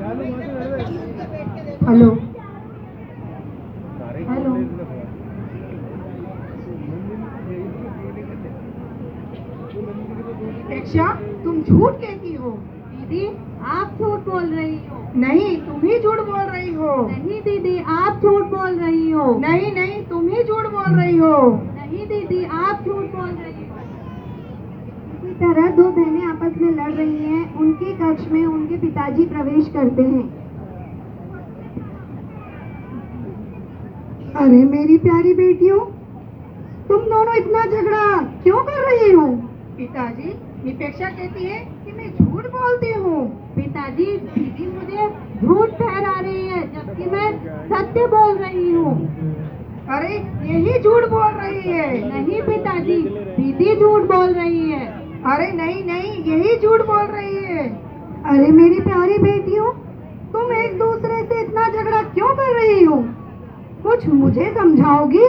Hello hello. दीक्षा, तुम झूठ कहती हो। दीदी आप झूठ बोल रही हो। नहीं, तुम ही झूठ बोल रही हो। नहीं दीदी आप झूठ बोल रही हो। नहीं नहीं, तुम ही झूठ बोल रही हो। नहीं दीदी आप झूठ बोल रही हो। इसी तरह दो बहनें आपस में लड़ रही हैं। उनके कक्ष में उनके पिताजी प्रवेश करते हैं। अरे मेरी प्यारी बेटियों, तुम दोनों इतना झगड़ा क्यों कर रही हो? पिताजी, निपेक्षा कहती है कि मैं झूठ बोलती हूँ। पिताजी दीदी मुझे झूठ ठहरा रही है जबकि मैं सत्य बोल रही हूँ। अरे यही झूठ बोल रही है। नहीं पिताजी, दीदी झूठ बोल रही है। अरे नहीं नहीं, यही झूठ बोल रही है। अरे मेरी प्यारी बेटियों, तुम एक दूसरे से इतना झगड़ा क्यों कर रही हो? कुछ मुझे समझाओगी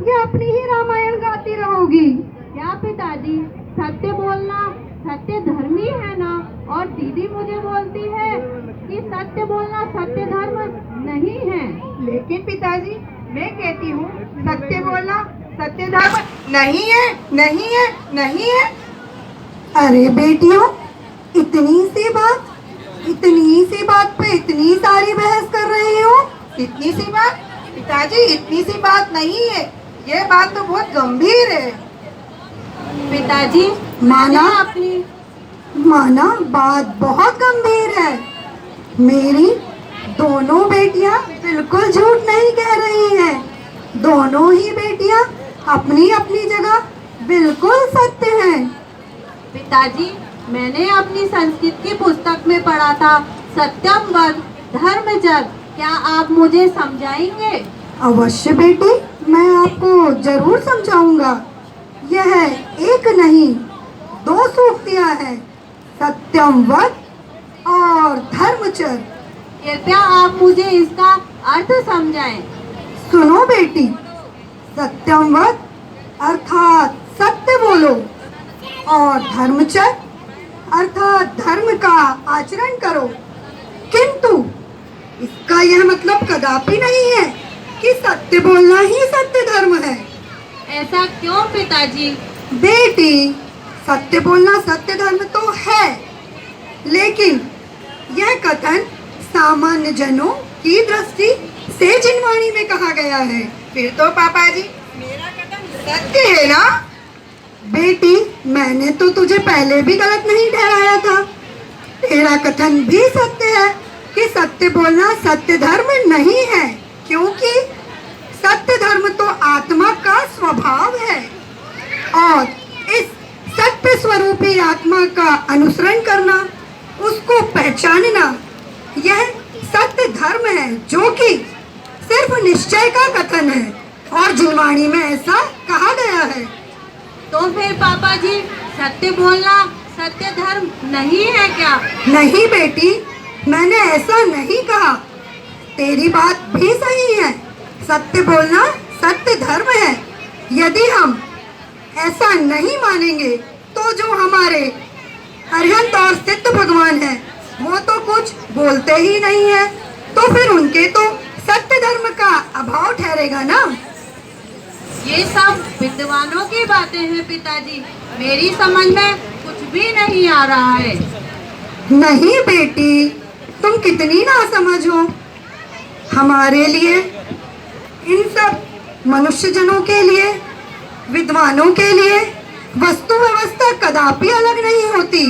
या अपनी ही रामायण गाती रहोगी? क्या पिताजी, सत्य बोलना सत्य धर्म ही है ना। और दीदी मुझे बोलती है कि सत्य बोलना सत्य धर्म नहीं है। लेकिन पिताजी, मैं कहती हूँ सत्य बोलना सत्य धर्म नहीं है, नहीं है, नहीं है। अरे बेटियों, इतनी सी बात पे इतनी सारी बहस कर रही हो? इतनी सी बात? पिताजी, इतनी सी बात नहीं है, ये बात तो बहुत गंभीर है। पिताजी माना बात बहुत गंभीर है। मेरी दोनों बेटियां बिल्कुल झूठ नहीं कह रही हैं। दोनों ही बेटियां अपनी अपनी जगह बिल्कुल सत्य हैं। पिताजी, मैंने अपनी संस्कृत की पुस्तक में पढ़ा था, सत्यम वद धर्म जग। क्या आप मुझे समझाएंगे? अवश्य बेटी, मैं आपको जरूर समझाऊंगा। यह एक नहीं, दो सूक्तियां हैं, सत्यम वद और धर्मचर। कृपया आप मुझे इसका अर्थ समझाएं। सुनो बेटी, सत्यम वद अर्थात सत्य बोलो, और धर्मचर अर्थात धर्म का आचरण करो। किंतु इसका यह मतलब कदापि नहीं है कि सत्य बोलना ही सत्य धर्म है। ऐसा क्यों पिताजी? बेटी, सत्य बोलना सत्य धर्म तो है, लेकिन यह कथन सामान्य जनों की दृष्टि से जिनवाणी में कहा गया है। फिर तो पापा जी, मेरा कथन सत्य है ना? बेटी, मैंने तो तुझे पहले भी गलत नहीं ठहराया था। तेरा कथन भी सत्य है कि सत्य बोलना सत्य धर्म नहीं है, क्योंकि सत्य धर्म तो आत्मा का स्वभाव है, और इस सत्य स्वरूपी आत्मा का अनुसरण करना, उसको पहचानना, यह सत्य धर्म है, जो कि सिर्फ निश्चय का कथन है, और जिनवाणी में ऐसा कहा गया है। तो फिर पापा जी, सत्य बोलना सत्य धर्म नहीं है क्या? नहीं बेटी, मैंने ऐसा नहीं कहा। तेरी बात भी सही है, सत्य बोलना सत्य धर्म है। यदि हम ऐसा नहीं मानेंगे तो जो हमारे अरिहंत और सिद्ध भगवान हैं, वो तो कुछ बोलते ही नहीं है, तो फिर उनके तो सत्य धर्म का अभाव ठहरेगा ना। ये सब विद्वानों की बातें हैं पिताजी, मेरी समझ में कुछ भी नहीं आ रहा है। नहीं बेटी, तुम कितनी नासमझ हो। हमारे लिए, इन सब मनुष्य जनों के लिए, विद्वानों के लिए वस्तु व्यवस्था कदापि अलग नहीं होती।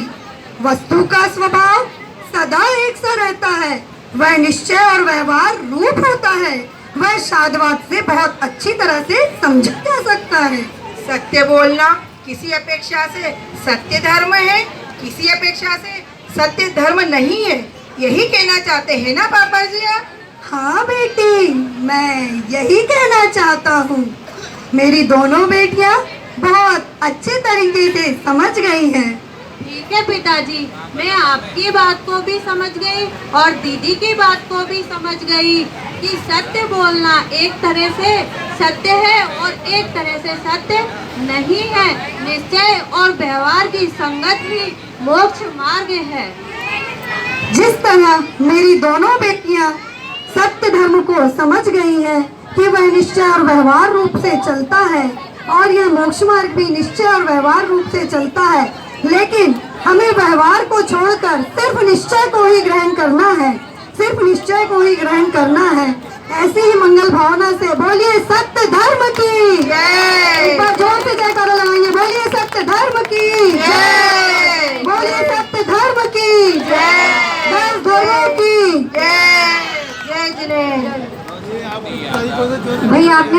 वस्तु का स्वभाव सदा एक सा रहता है, वह निश्चय और व्यवहार रूप होता है, वह शादवाद से बहुत अच्छी तरह से समझा जा सकता है। सत्य बोलना किसी अपेक्षा से सत्य धर्म है, किसी अपेक्षा से सत्य धर्म नहीं है, यही कहना चाहते हैं ना पापा जी आप? हाँ बेटी, मैं यही कहना चाहता हूँ। मेरी दोनों बेटियाँ बहुत अच्छे तरीके से समझ गई हैं। ठीक है पिताजी, मैं आपकी बात को भी समझ गई और दीदी की बात को भी समझ गई कि सत्य बोलना एक तरह से सत्य है और एक तरह से सत्य नहीं है। निश्चय और व्यवहार की संगत ही मोक्ष मार्ग है। जिस तरह मेरी दोनों बेटियां सत्य धर्म को समझ गई हैं कि वह निश्चय और व्यवहार रूप से चलता है और यह मोक्ष मार्ग भी निश्चय और व्यवहार रूप से चलता है, लेकिन हमें व्यवहार को छोड़कर सिर्फ निश्चय को ही ग्रहण करना है, सिर्फ निश्चय को ही ग्रहण करना है। ऐसी ही मंगल भावना से बोलिए सत्य धर्म की जय। एक बार जोर से जयकारा लगाएंगे, बोलिए सत्य धर्म की जय। बोलिए सत्य धर्म की जय। 10 धर्मों की जय। जय जिनेन्द्र। भाई आपने